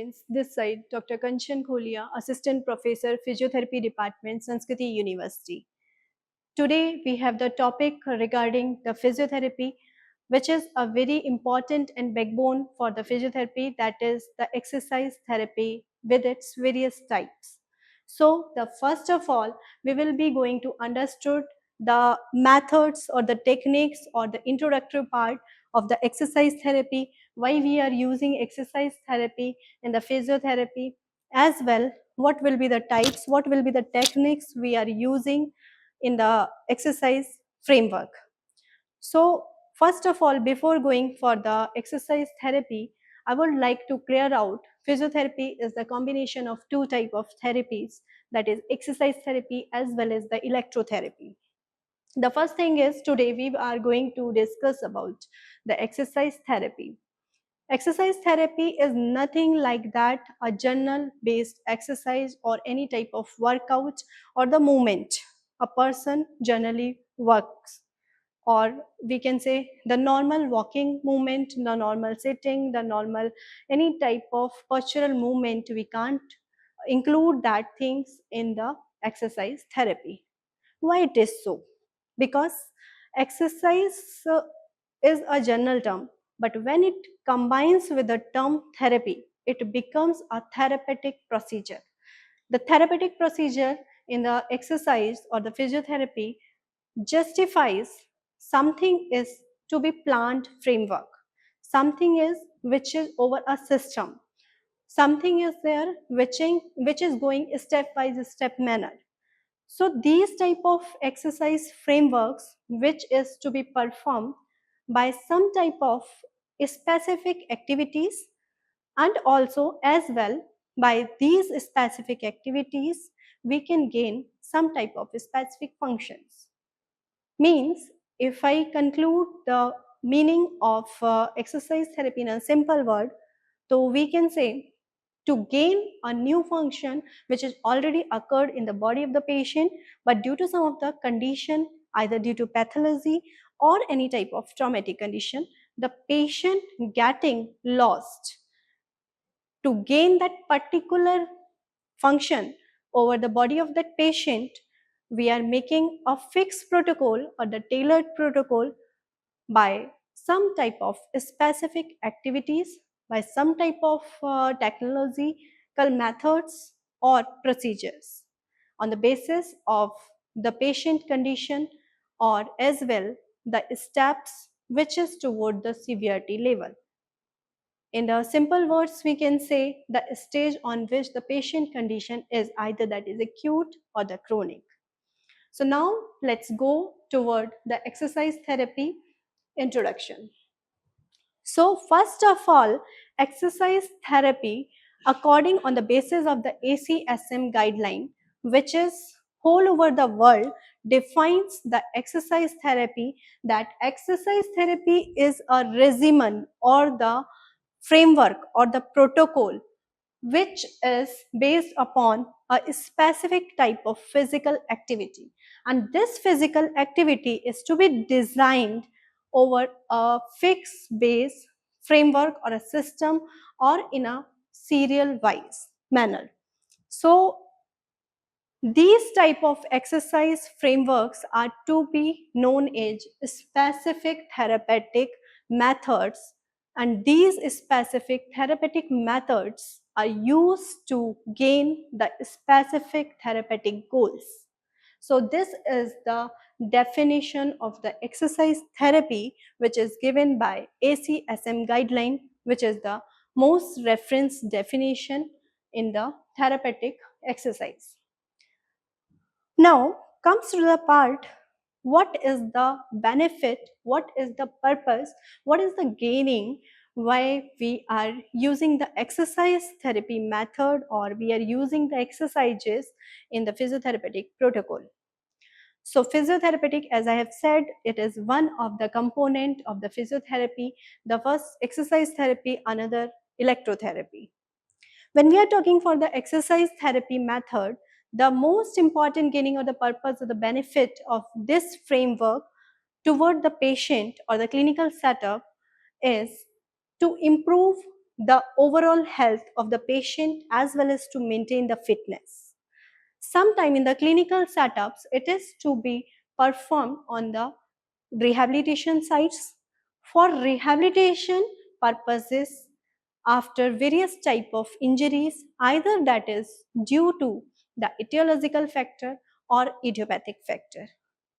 students, this side Dr. Kanchan Koliya, Assistant Professor, Physiotherapy Department, Sanskriti University. Today we have the topic regarding the physiotherapy, which is a very important and backbone for the physiotherapy, that is the exercise therapy with its various types. So the first of all, we will be going to understood the methods or the techniques or the introductory part of the exercise therapy, why we are using exercise therapy in the physiotherapy, as well what will be the types, what will be the techniques we are using in the exercise framework. So first of all, before going for the exercise therapy, I would like to clear out physiotherapy is the combination of two type of therapies, that is exercise therapy as well as the electrotherapy. The first thing is today we are going to discuss about the exercise therapy. Exercise therapy is nothing like that a journal based exercise or any type of workout or the movement a person generally works, or we can say the normal walking movement, the normal sitting, the normal any type of postural movement. We can't include that things in the exercise therapy. Why it is so? Because exercise is a general term, but when it combines with the term therapy, it becomes a therapeutic procedure. The therapeutic procedure in the exercise or the physiotherapy justifies something is to be planned framework, something is which is over a system, something is there which is going step by step manner. So these type of exercise frameworks which is to be performed by some type of specific activities, and also as well by these specific activities we can gain some type of specific functions. Means if I conclude the meaning of exercise therapy in a simple word, so we can say to gain a new function which has already occurred in the body of the patient, but due to some of the condition, either due to pathology or any type of traumatic condition, the patient getting lost. To gain that particular function over the body of that patient, we are making a fixed protocol or the tailored protocol by some type of specific activities, by some type of technological methods or procedures on the basis of the patient condition, or as well the steps which is toward the severity level. In the simple words, we can say the stage on which the patient condition is either that is acute or the chronic. So now let's go toward the exercise therapy introduction. So first of all, exercise therapy, according on the basis of the ACSM guideline, which is whole over the world, defines the exercise therapy, that exercise therapy is a regimen or the framework or the protocol which is based upon a specific type of physical activity, and this physical activity is to be designed over a fixed base framework or a system or in a serial wise manner. So these type of exercise frameworks are to be known as specific therapeutic methods, and these specific therapeutic methods are used to gain the specific therapeutic goals. So this is the definition of the exercise therapy which is given by ACSM guideline, which is the most referenced definition in the therapeutic exercise. Now comes to the part, what is the benefit, what is the purpose, what is the gaining, why we are using the exercise therapy method or we are using the exercises in the physiotherapeutic protocol. So physiotherapeutic, as I have said, it is one of the component of the physiotherapy. The first exercise therapy, another electrotherapy. When we are talking for the exercise therapy method, the most important gaining or the purpose or the benefit of this framework toward the patient or the clinical setup is to improve the overall health of the patient as well as to maintain the fitness. Sometime in the clinical setups, it is to be performed on the rehabilitation sites for rehabilitation purposes after various type of injuries, either that is due to the etiological factor or idiopathic factor.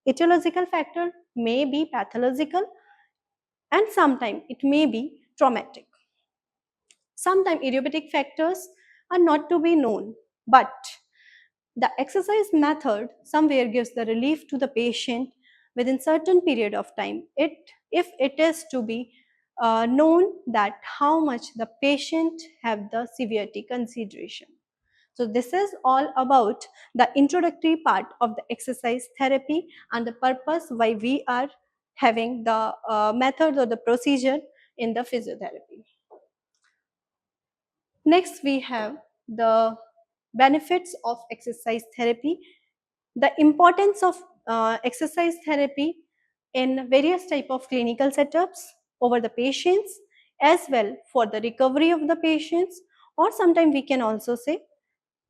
Etiological factor may be pathological and sometimes it may be traumatic. Sometimes idiopathic factors are not to be known, but the exercise method somewhere gives the relief to the patient within certain period of time. If it is to be known that how much the patient have the severity consideration. So this is all about the introductory part of the exercise therapy and the purpose why we are having the method or the procedure in the physiotherapy. Next, we have the benefits of exercise therapy, the importance of exercise therapy in various type of clinical setups over the patients as well for the recovery of the patients, or sometimes we can also say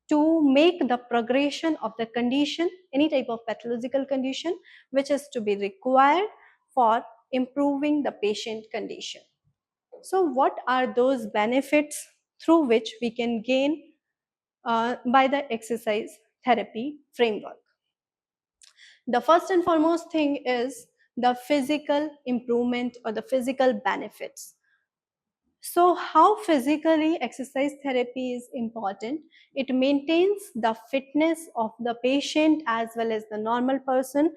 to make the progression of the condition, any type of pathological condition which is to be required for improving the patient condition. So what are those benefits through which we can gain by the exercise therapy framework? The first and foremost thing is the physical improvement or the physical benefits. So how physically exercise therapy is important? It maintains the fitness of the patient as well as the normal person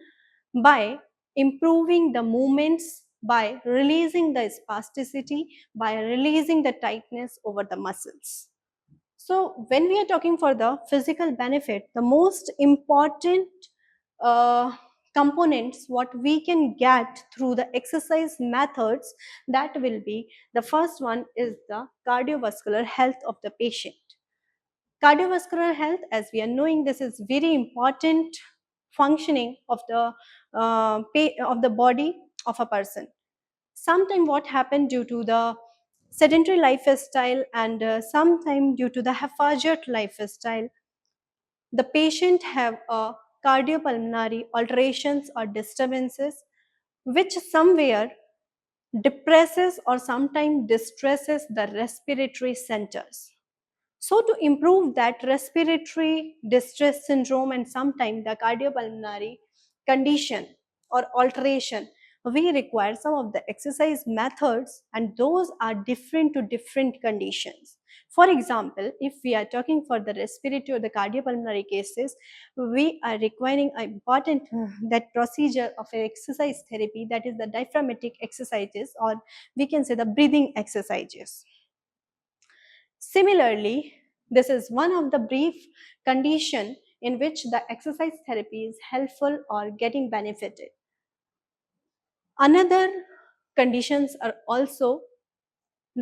by improving the movements, by releasing the spasticity, by releasing the tightness over the muscles. So when we are talking for the physical benefit, the most important uh, components what we can get through the exercise methods, that will be the first one is the cardiovascular health of the patient. Cardiovascular health, as we are knowing, this is very important functioning of the body of a person. Sometimes what happened due to the sedentary lifestyle and sometimes due to the haphazard lifestyle, the patient have a cardiopulmonary alterations or disturbances which somewhere depresses or sometimes distresses the respiratory centers. So to improve that respiratory distress syndrome and sometimes the cardiopulmonary condition or alteration, we require some of the exercise methods, and those are different to different conditions. For example, if we are talking for the respiratory or the cardiopulmonary cases, we are requiring an important that procedure of an exercise therapy, that is the diaphragmatic exercises, or we can say the breathing exercises. Similarly, this is one of the brief condition in which the exercise therapy is helpful or getting benefited. Another conditions are also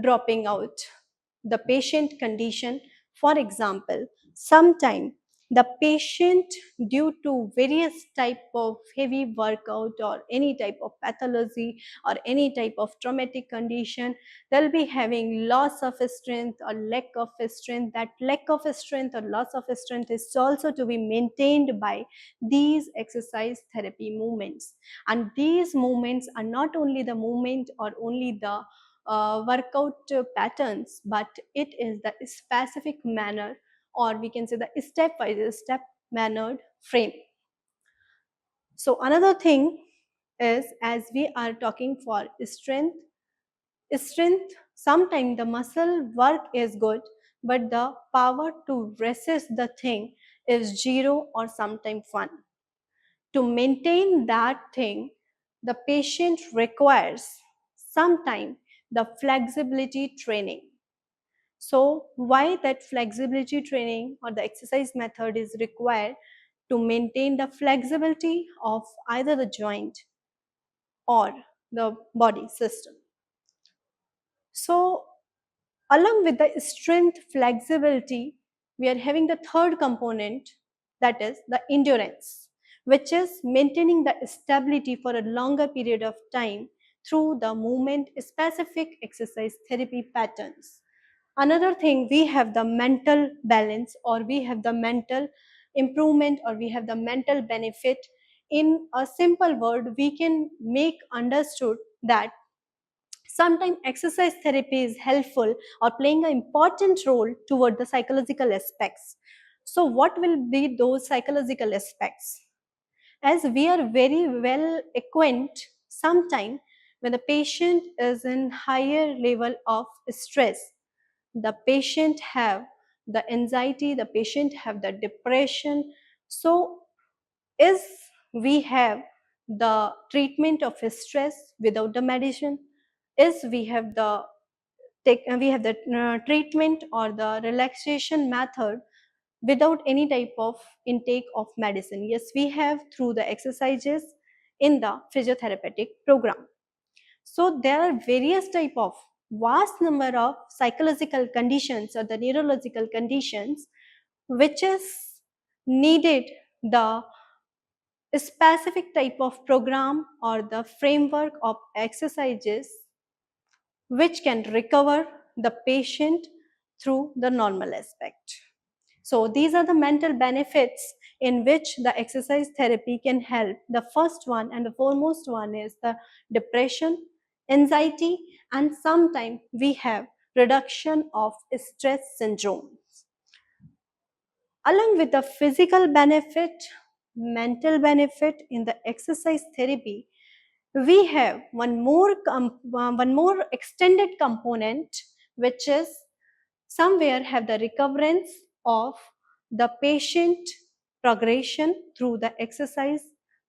dropping out. The patient condition, for example, sometime the patient due to various type of heavy workout or any type of pathology or any type of traumatic condition, they'll be having loss of strength or lack of strength. That lack of strength or loss of strength is also to be maintained by these exercise therapy movements, and these movements are not only the movement or only the workout patterns, but it is the specific manner, or we can say the step by step mannered frame. So another thing is, as we are talking for strength, sometimes the muscle work is good, but the power to resist the thing is zero or sometimes 1. To maintain that thing, the patient requires sometime the flexibility training. So why that flexibility training or the exercise method is required? To maintain the flexibility of either the joint or the body system. So along with the strength flexibility, we are having the third component, that is the endurance, which is maintaining the stability for a longer period of time through the movement specific exercise therapy patterns. Another thing, we have the mental balance, or we have the mental improvement, or we have the mental benefit. In a simple word, we can make understood that sometimes exercise therapy is helpful or playing an important role toward the psychological aspects. So what will be those psychological aspects? As we are very well acquainted, sometime when the patient is in higher level of stress, the patient have the anxiety, the patient have the depression. So is we have the treatment of stress without the medicine, is we have the treatment or the relaxation method without any type of intake of medicine. Yes, we have through the exercises in the physiotherapeutic program. So there are various type of vast number of psychological conditions or the neurological conditions which is needed the specific type of program or the framework of exercises which can recover the patient through the normal aspect. So these are the mental benefits in which the exercise therapy can help. The first one and the foremost one is the depression, anxiety, and sometimes we have reduction of stress syndrome. Along with the physical benefit, mental benefit in the exercise therapy, we have one more extended component, which is somewhere have the recurrence of the patient progression through the exercise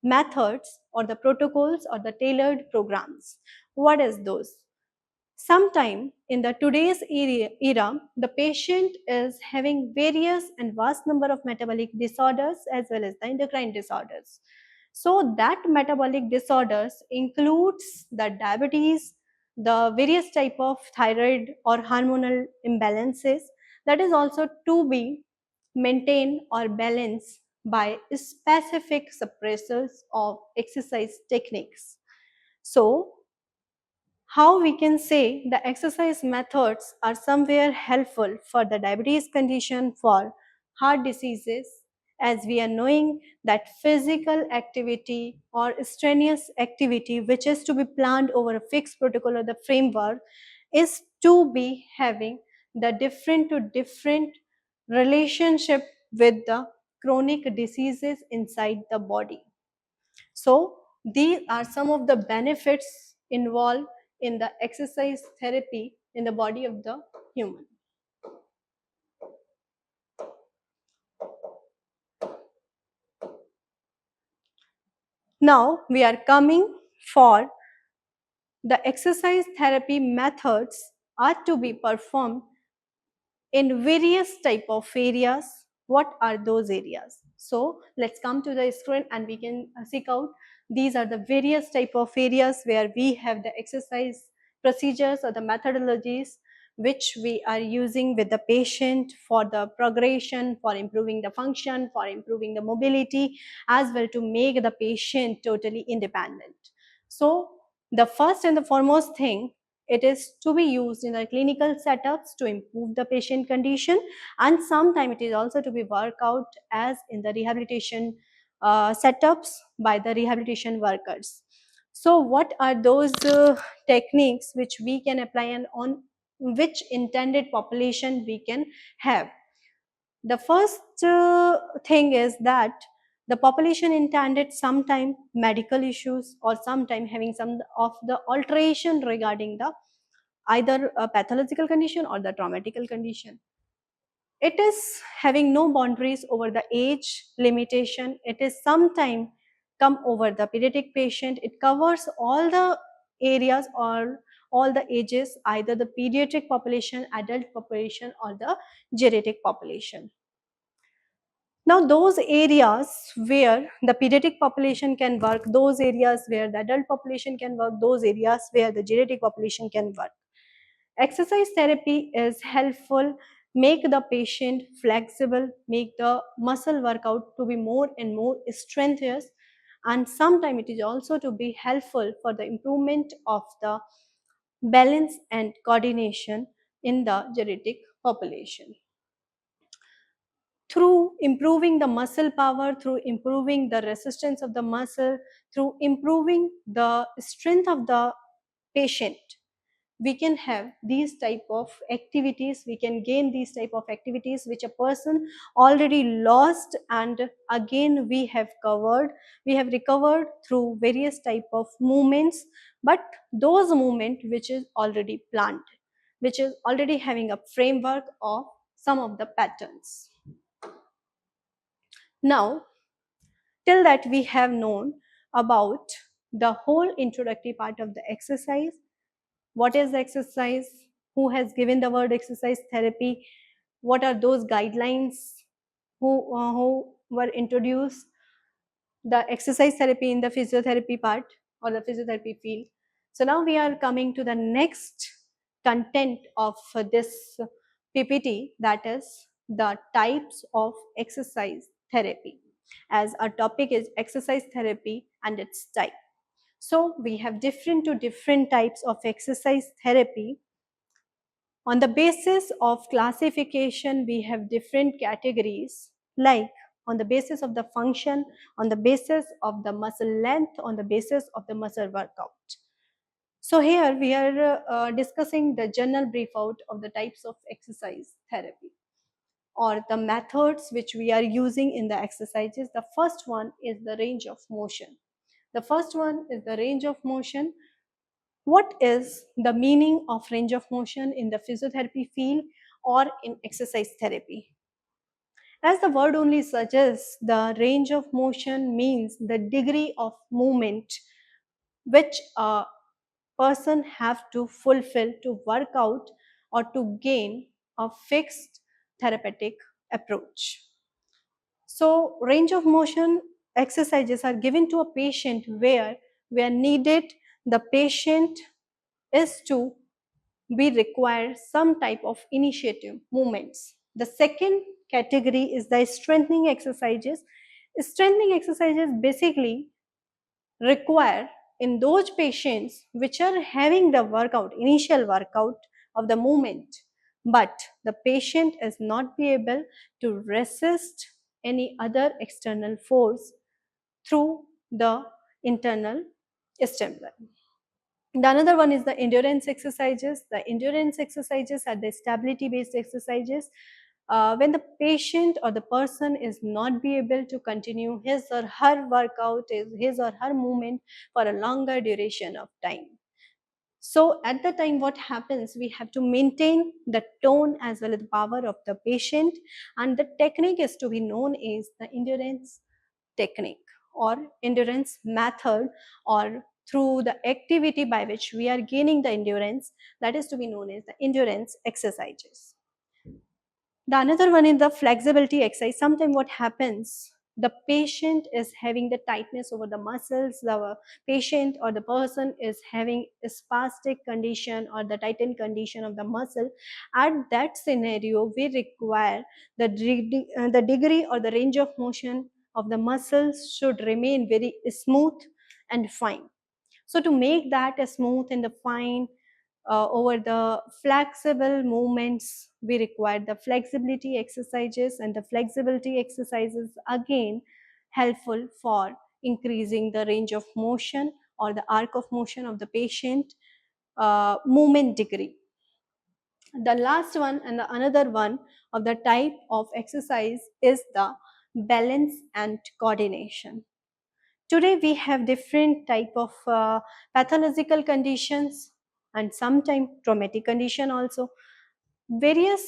methods or the protocols or the tailored programs. What is those? Sometime in the today's era, the patient is having various and vast number of metabolic disorders as well as the endocrine disorders. So that metabolic disorders includes the diabetes, the various type of thyroid or hormonal imbalances that is also to be maintained or balanced by specific suppressors of exercise techniques. So how we can say the exercise methods are somewhere helpful for the diabetes condition, for heart diseases, as we are knowing that physical activity or strenuous activity which is to be planned over a fixed protocol or the framework is to be having the different to different relationship with the chronic diseases inside the body. So these are some of the benefits involved in the exercise therapy in the body of the human. Now we are coming for the exercise therapy methods are to be performed in various type of areas. What are those areas? So let's come to the screen and we can seek out. These are the various type of areas where we have the exercise procedures or the methodologies which we are using with the patient for the progression, for improving the function, for improving the mobility, as well to make the patient totally independent. So the first and the foremost thing, it is to be used in the clinical setups to improve the patient condition, and sometimes it is also to be worked out as in the rehabilitation setups by the rehabilitation workers. So what are those techniques which we can apply and on which intended population we can have? The first thing is that the population intended sometime medical issues or sometime having some of the alteration regarding the either a pathological condition or the traumatical condition. It is having no boundaries over the age limitation. It is sometime come over the pediatric patient. It covers all the areas or all the ages, either the pediatric population, adult population, or the geriatric population. Now, those areas where the pediatric population can work, those areas where the adult population can work, those areas where the geriatric population can work. Exercise therapy is helpful, make the patient flexible, make the muscle workout to be more and more strenuous, and sometimes it is also to be helpful for the improvement of the balance and coordination in the genetic population. Through improving the muscle power, through improving the resistance of the muscle, through improving the strength of the patient, we can have these type of activities, we can gain these type of activities which a person already lost, and again we have recovered through various type of movements, but those movement which is already planned, which is already having a framework of some of the patterns. Now, till that we have known about the whole introductory part of the exercise. What is the exercise? Who has given the word exercise therapy? What are those guidelines who were introduced the exercise therapy in the physiotherapy part or the physiotherapy field? So now we are coming to the next content of this PPT, that is the types of exercise therapy, as our topic is exercise therapy and its type. So we have different types of exercise therapy. On the basis of classification, we have different categories, like on the basis of the function, on the basis of the muscle length, on the basis of the muscle workout. So here we are discussing the general brief out of the types of exercise therapy or the methods which we are using in the exercises. The first one is the range of motion. The first one is the range of motion. What is the meaning of range of motion in the physiotherapy field or in exercise therapy? As the word only suggests, the range of motion means the degree of movement which a person have to fulfill to work out or to gain a fixed therapeutic approach. So range of motion exercises are given to a patient where needed the patient is to we require some type of initiative movements. The second category is the strengthening exercises. Strengthening exercises basically require in those patients which are having the workout, initial workout of the movement, but the patient is not be able to resist any other external force through the internal stimuli. The another one is the endurance exercises. The endurance exercises are the stability based exercises. When the patient or the person is not be able to continue his or her workout, his or her movement for a longer duration of time. So at the time what happens, we have to maintain the tone as well as the power of the patient, and the technique is to be known as the endurance technique or endurance method, or through the activity by which we are gaining the endurance, that is to be known as the endurance exercises. The another one is the flexibility exercise. Sometimes what happens, the patient is having the tightness over the muscles, the patient or the person is having a spastic condition or the tightened condition of the muscle. At that scenario, we require the degree or the range of motion of the muscles should remain very smooth and fine. So to make that a smooth and the fine, over the flexible movements, we require the flexibility exercises, and the flexibility exercises again helpful for increasing the range of motion or the arc of motion of the patient movement degree. The last one and the another one of the type of exercise is the balance and coordination. Today we have different type of pathological conditions and sometimes traumatic condition also. Various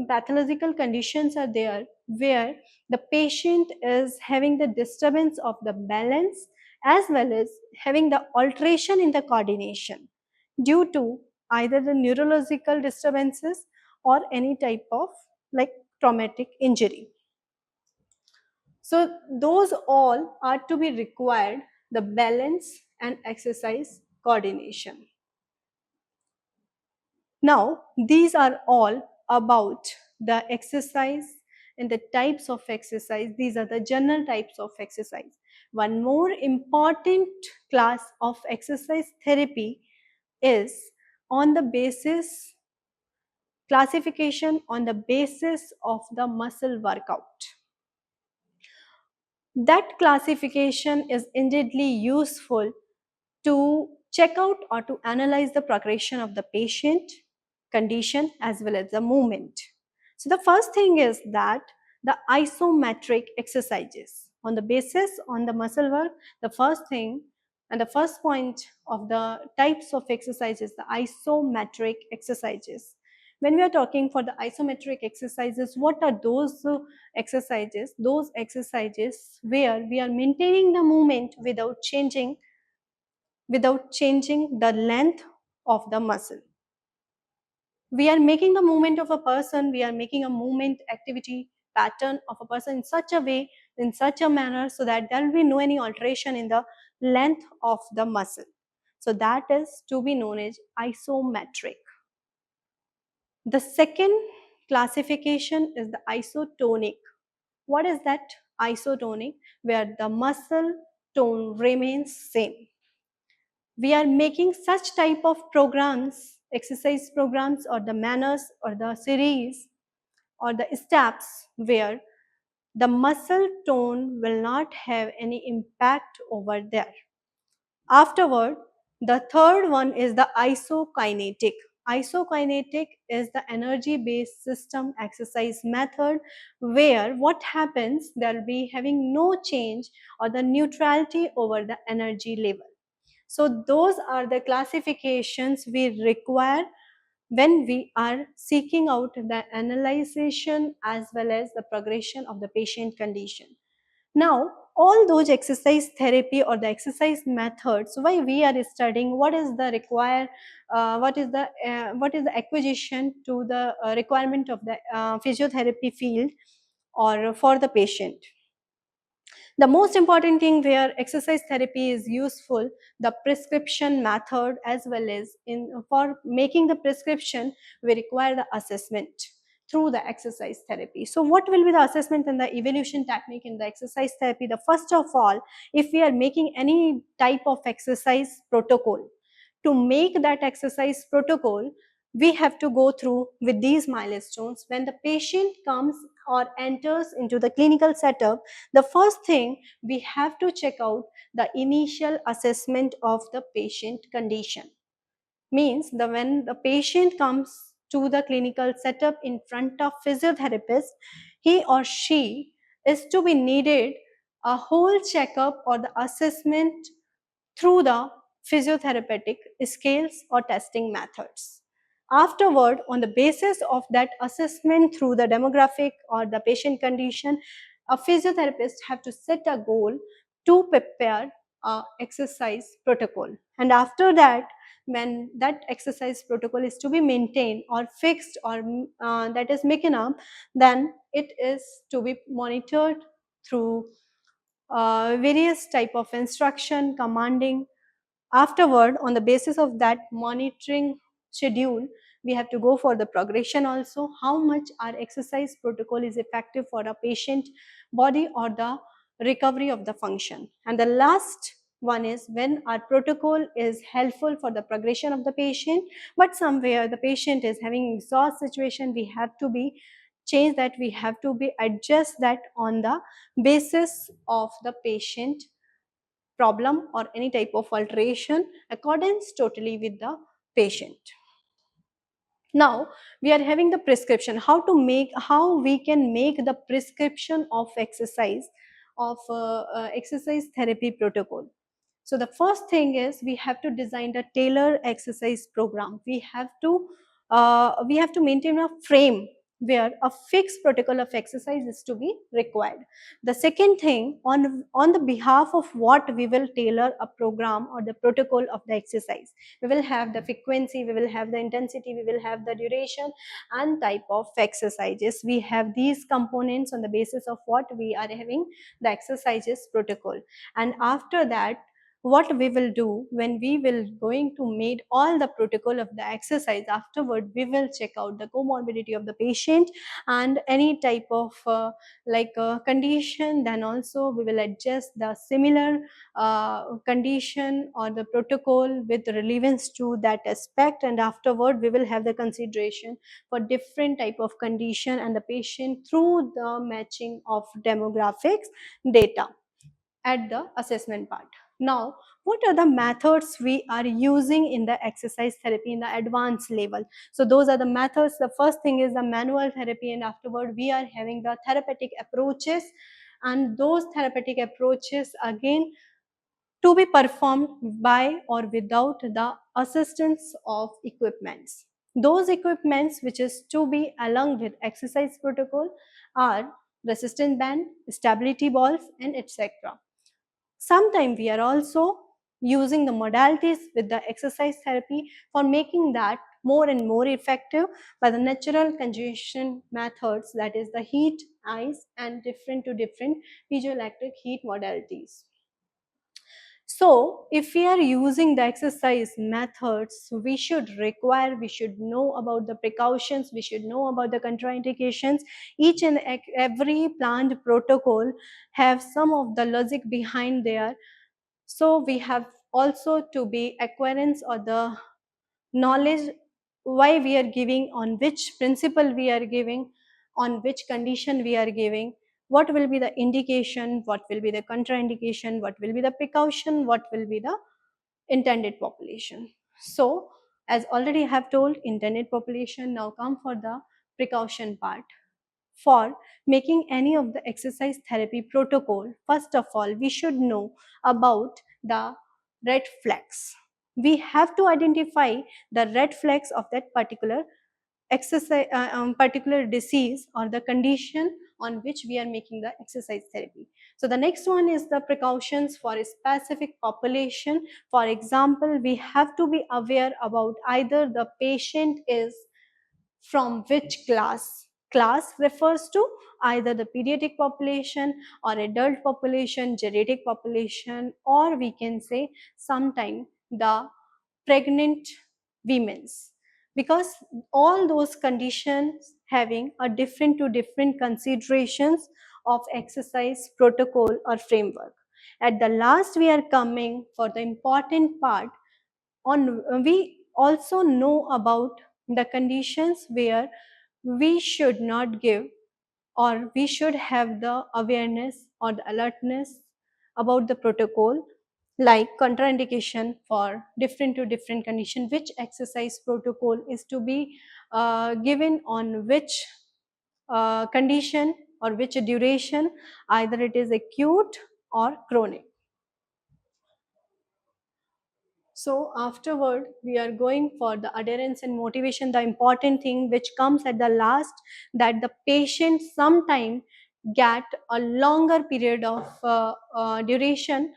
pathological conditions are there where the patient is having the disturbance of the balance as well as having the alteration in the coordination due to either the neurological disturbances or any type of like traumatic injury. So those all are to be required, the balance and exercise coordination. Now, these are all about the exercise and the types of exercise. These are the general types of exercise. One more important class of exercise therapy is on the basis classification on the basis of the muscle workout. That classification is indeedly useful to check out or to analyze the progression of the patient condition as well as the movement. So the first thing is that the isometric exercises on the basis on the muscle work, the first thing and the first point of the types of exercises, the isometric exercises. When we are talking for the isometric exercises, what are those exercises? Those exercises where we are maintaining the movement without changing the length of the muscle. We are making the movement of a person, we are making a movement activity pattern of a person in such a way, in such a manner, so that there will be no any alteration in the length of the muscle. So that is to be known as isometric. The second classification is the isotonic. What is that? Isotonic, where the muscle tone remains same. We are making such type of programs, exercise programs or the manners or the series or the steps where the muscle tone will not have any impact over there. Afterward, the third one is the isokinetic. Isokinetic is the energy based system exercise method where what happens, there will be having no change or the neutrality over the energy level. So those are the classifications we require when we are seeking out the analyzation as well as the progression of the patient condition. Now, all those exercise therapy or the exercise methods, why we are studying, what is the what is the acquisition to the requirement of the physiotherapy field or for the patient. The most important thing where exercise therapy is useful, the prescription method, as well as in for making the prescription, we require the assessment through the exercise therapy. So what will be the assessment and the evaluation technique in the exercise therapy? The first of all, if we are making any type of exercise protocol, to make that exercise protocol, we have to go through with these milestones. When the patient comes or enters into the clinical setup, the first thing we have to check out the initial assessment of the patient condition. Means the when the patient comes to the clinical setup in front of physiotherapist, he or she is to be needed a whole checkup or the assessment through the physiotherapeutic scales or testing methods. Afterward, on the basis of that assessment through the demographic or the patient condition, a physiotherapist have to set a goal to prepare a exercise protocol. And after that, when that exercise protocol is to be maintained or fixed or that is making up, then it is to be monitored through various type of instruction, commanding. Afterward, on the basis of that monitoring schedule, we have to go for the progression also, how much our exercise protocol is effective for a patient body or the recovery of the function. And the last one is when our protocol is helpful for the progression of the patient, but somewhere the patient is having exhaust situation, we have to be change that, we have to be adjust that on the basis of the patient problem or any type of alteration accordance totally with the patient. Now we are having the prescription, how we can make the prescription of exercise therapy protocol. So the first thing is we have to design the tailored exercise program. We have to maintain a frame where a fixed protocol of exercise is to be required. The second thing, on the behalf of what we will tailor a program or the protocol of the exercise, we will have the frequency, we will have the intensity, we will have the duration and type of exercises. We have these components on the basis of what we are having the exercises protocol. And after that, what we will do when we will going to make all the protocol of the exercise, afterward we will check out the comorbidity of the patient and any type of condition, then also we will adjust the similar condition or the protocol with relevance to that aspect, and afterward we will have the consideration for different type of condition and the patient through the matching of demographics data at the assessment part. Now, what are the methods we are using in the exercise therapy in the advanced level? So those are the methods. The first thing is the manual therapy, and afterward we are having the therapeutic approaches, and those therapeutic approaches again to be performed by or without the assistance of equipments. Those equipments which is to be along with exercise protocol are resistance band, stability balls, and etc. Sometimes we are also using the modalities with the exercise therapy for making that more and more effective by the natural conjugation methods, that is the heat, ice, and different to different piezoelectric heat modalities. So if we are using the exercise methods, we should know about the precautions, we should know about the contraindications. Each and every planned protocol have some of the logic behind there. So we have also to be acquaintance or the knowledge why we are giving, on which principle we are giving, on which condition we are giving, what will be the indication, what will be the contraindication, what will be the precaution, what will be the intended population. So as already I have told intended population, now come for the precaution part. For making any of the exercise therapy protocol, first of all we should know about the red flags. We have to identify the red flags of that particular particular disease or the condition on which we are making the exercise therapy. So the next one is the precautions for a specific population. For example, we have to be aware about either the patient is from which class. Class refers to either the pediatric population or adult population, geriatric population, or we can say sometime the pregnant women's, because all those conditions having a different to different considerations of exercise protocol or framework. At the last we are coming for the important part on, we also know about the conditions where we should not give, or we should have the awareness or the alertness about the protocol, like contraindication for different to different condition, which exercise protocol is to be given on which condition or which duration, either it is acute or chronic. So afterward, we are going for the adherence and motivation, the important thing which comes at the last, that the patient sometime get a longer period of duration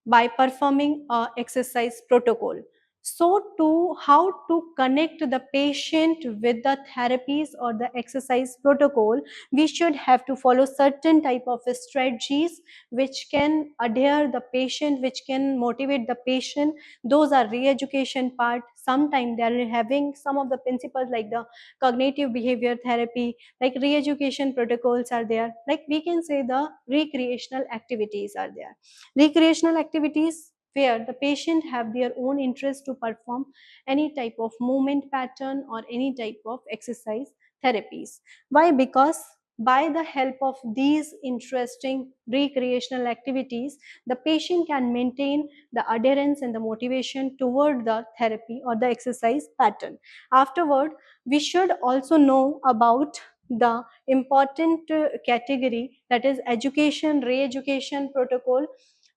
by performing a exercise protocol. So to how to connect the patient with the therapies or the exercise protocol, we should have to follow certain type of strategies which can adhere the patient, which can motivate the patient. Those are re-education part. Sometimes they are having some of the principles like the cognitive behavior therapy, like re-education protocols are there, like we can say the recreational activities are there. Recreational activities where the patient have their own interest to perform any type of movement pattern or any type of exercise therapies. Why? Because by the help of these interesting recreational activities, the patient can maintain the adherence and the motivation toward the therapy or the exercise pattern. Afterward, we should also know about the important category, that is education, re-education protocol,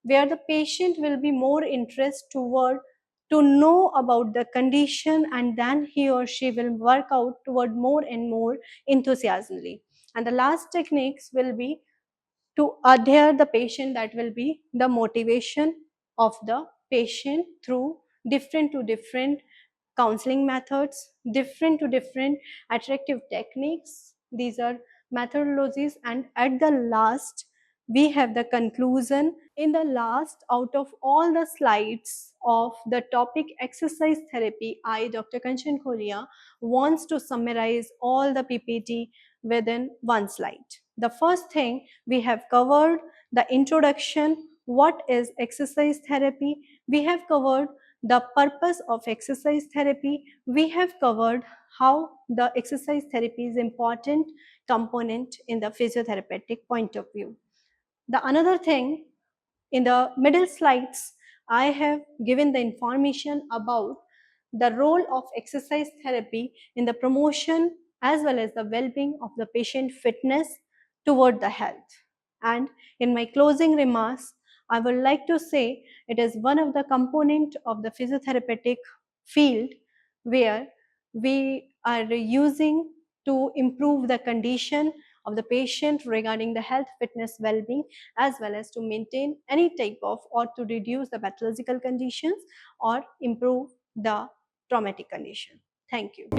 where the patient will be more interest toward to know about the condition, and then he or she will work out toward more and more enthusiastically. And the last techniques will be to adhere the patient, that will be the motivation of the patient through different to different counseling methods, different to different attractive techniques. These are methodologies, and at the last we have the conclusion. In the last, out of all the slides of the topic exercise therapy, I, Dr. Kanchan Koliya, wants to summarize all the PPT within one slide. The first thing, we have covered the introduction, what is exercise therapy. We have covered the purpose of exercise therapy. We have covered how the exercise therapy is important component in the physiotherapeutic point of view. The another thing, in the middle slides, I have given the information about the role of exercise therapy in the promotion as well as the well-being of the patient fitness toward the health. And in my closing remarks, I would like to say it is one of the component of the physiotherapeutic field where we are using to improve the condition of the patient regarding the health, fitness, well-being, as well as to maintain any type of or to reduce the pathological conditions or improve the traumatic condition. Thank you.